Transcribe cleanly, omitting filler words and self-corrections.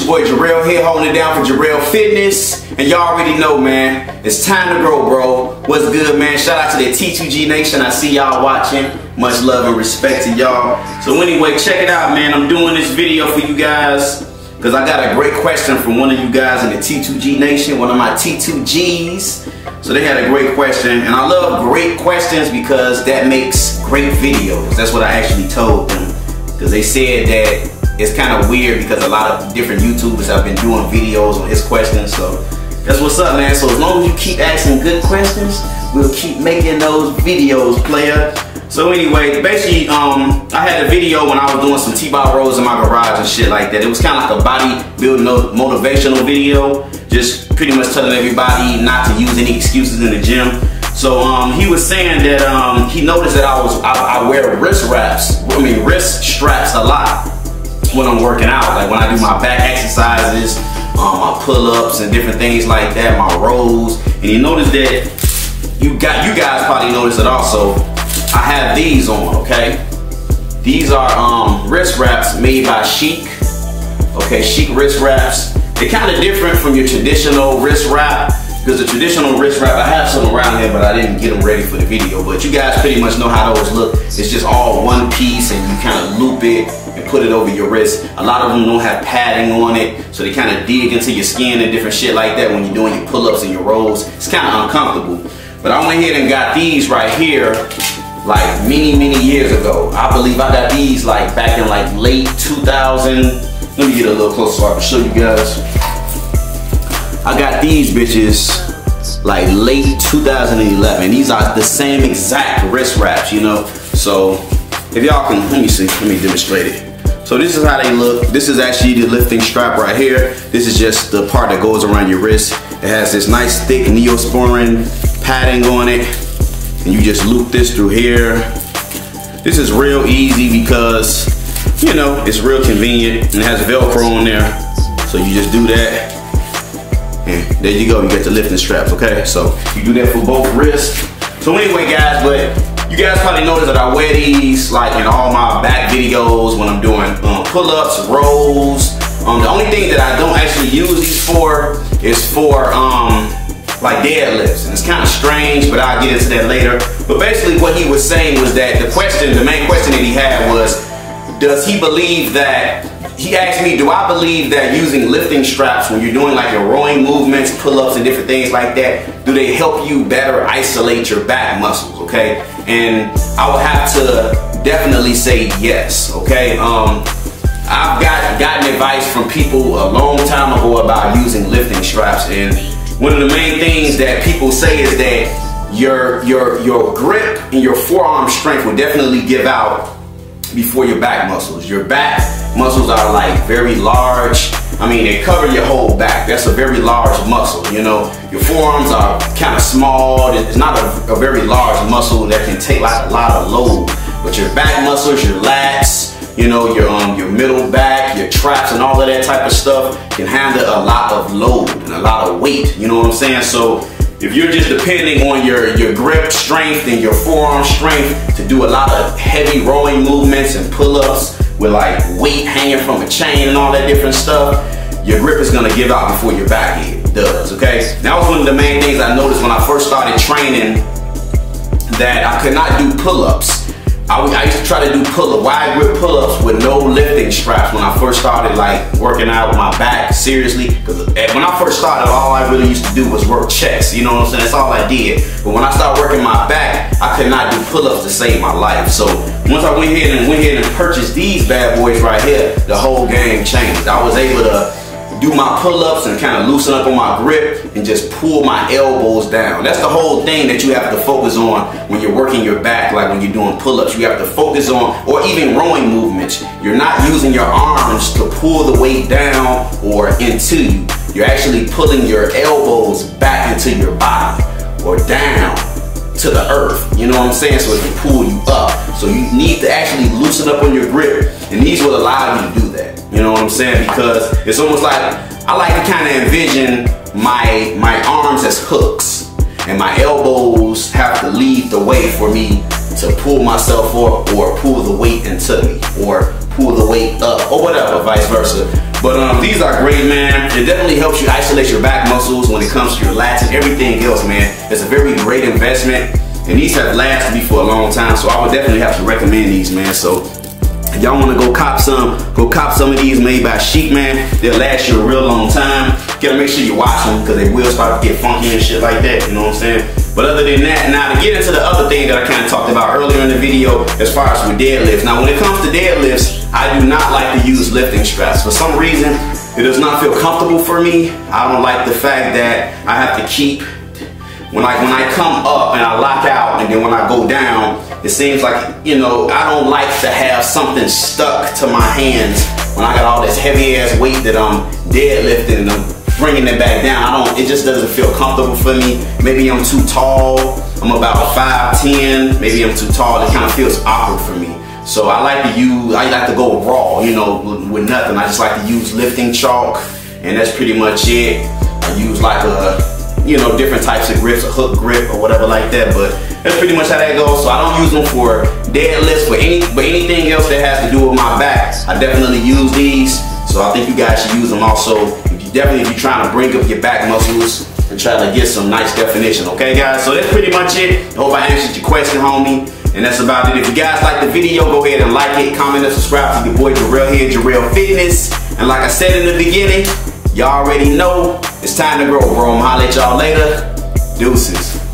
boy Jorrell here, holding it down for Jorrellfitness. And y'all already know, man, it's time to grow, bro. What's good, man? Shout out to the T2G Nation. I see y'all watching. Much love and respect to y'all. So anyway, check it out, man. I'm doing this video for you guys because I got a great question from one of you guys in the T2G Nation, one of my T2Gs. So they had a great question, and I love great questions because that makes great videos. That's what I actually told them, because they said that it's kind of weird because a lot of different YouTubers have been doing videos on his questions. So that's what's up, man. So as long as you keep asking good questions, we'll keep making those videos, player. So anyway, basically, I had a video when I was doing some T-bar rows in my garage and shit like that. It was kind of like a bodybuilding motivational video, just pretty much telling everybody not to use any excuses in the gym. So he was saying that he noticed that I wear wrist straps a lot when I'm working out, like when I do my back exercises, my pull-ups and different things like that, my rows. And he noticed that you guys probably noticed it also. I have these on, okay? These are wrist wraps made by Chic. Okay, Chic wrist wraps. They're kind of different from your traditional wrist wrap, because the traditional wrist wrap, I have some around here, but I didn't get them ready for the video. But you guys pretty much know how those look. It's just all one piece, and you kind of loop it and put it over your wrist. A lot of them don't have padding on it, so they kind of dig into your skin and different shit like that when you're doing your pull-ups and your rolls. It's kind of uncomfortable. But I went ahead and got these right here, like many years ago. I believe I got these like back in like late 2000. Let me get a little closer so I can show you guys. I got these bitches like late 2011. These are the same exact wrist wraps, you know. So if y'all can, let me demonstrate it. So this is how they look. This is actually the lifting strap right here. This is just the part that goes around your wrist. It has this nice thick Neosporin padding on it, and you just loop this through here. This is real easy because, you know, it's real convenient, and it has Velcro on there. So you just do that. And there you go, you get the lifting straps, okay? So you do that for both wrists. So anyway, guys, but you guys probably noticed that I wear these like in all my back videos when I'm doing pull-ups, rows. The only thing that I don't actually use these for is for like deadlifts, and it's kind of strange, but I'll get into that later. But basically what he was saying was that the main question that he had was, does he believe that, he asked me, do I believe that using lifting straps when you're doing like your rowing movements, pull-ups and different things like that, do they help you better isolate your back muscles, okay? And I would have to definitely say yes, okay? I've gotten advice from people a long time ago about using lifting straps, and one of the main things that people say is that your grip and your forearm strength will definitely give out before your back muscles. Your back muscles are like very large. I mean, they cover your whole back. That's a very large muscle, you know. Your forearms are kind of small. It's not a very large muscle that can take like a lot of load. But your back muscles, your lats, you know, your middle back, your traps and all of that type of stuff can handle a lot of load and a lot of weight, you know what I'm saying? So if you're just depending on your grip strength and your forearm strength to do a lot of heavy rowing movements and pull-ups with like weight hanging from a chain and all that different stuff, your grip is gonna give out before your back does, okay? That was one of the main things I noticed when I first started training, that I could not do pull-ups. I used to try to do wide grip pull-ups with no lifting straps when I first started like working out with my back seriously. Because when I first started, all I really used to do was work chest, you know what I'm saying? That's all I did. But when I started working my back, I could not do pull-ups to save my life. So once I went ahead and purchased these bad boys right here, the whole game changed. I was able to do my pull-ups and kind of loosen up on my grip and just pull my elbows down. That's the whole thing that you have to focus on when you're working your back, like when you're doing pull-ups. You have to focus on, or even rowing movements. You're not using your arms to pull the weight down or into you. You're actually pulling your elbows back into your body or down to the earth, you know what I'm saying? So it can pull you up. So you need to actually loosen up on your grip, and these will allow you to do that. You know what I'm saying? Because it's almost like, I like to kind of envision my arms as hooks, and my elbows have to lead the way for me to pull myself up or pull the weight into me or pull the weight up, or whatever, vice versa. But these are great, man. It definitely helps you isolate your back muscles when it comes to your lats and everything else, man. It's a very great investment, and these have lasted me for a long time, so I would definitely have to recommend these, man. So if y'all want to go cop some of these made by Chic, man. They'll last you a real long time. You gotta make sure you watch them, because they will start to get funky and shit like that, you know what I'm saying? But other than that, now to get into the other thing that I kind of talked about earlier in the video, as far as with deadlifts. Now when it comes to deadlifts, I do not like to use lifting straps. For some reason, it does not feel comfortable for me. I don't like the fact that I have to keep, when I come up and I lock out, and then when I go down, it seems like, you know, I don't like to have something stuck to my hands when I got all this heavy ass weight that I'm deadlifting and I'm bringing it back down. It just doesn't feel comfortable for me. Maybe I'm too tall. I'm about 5'10". Maybe I'm too tall. It kind of feels awkward for me. So I like to go raw, you know, with nothing. I just like to use lifting chalk, and that's pretty much it. I use like you know, different types of grips, a hook grip or whatever like that, but that's pretty much how that goes. So I don't use them for deadlifts, but anything else that has to do with my back, I definitely use these. So I think you guys should use them also. If you're trying to bring up your back muscles and try to get some nice definition, okay guys? So that's pretty much it. I hope I answered your question, homie. And that's about it. If you guys like the video, go ahead and like it, comment, and subscribe to your boy Jorrell here, Jorrellfitness. And like I said in the beginning, y'all already know it's time to grow, bro. I'm gonna holler at y'all later. Deuces.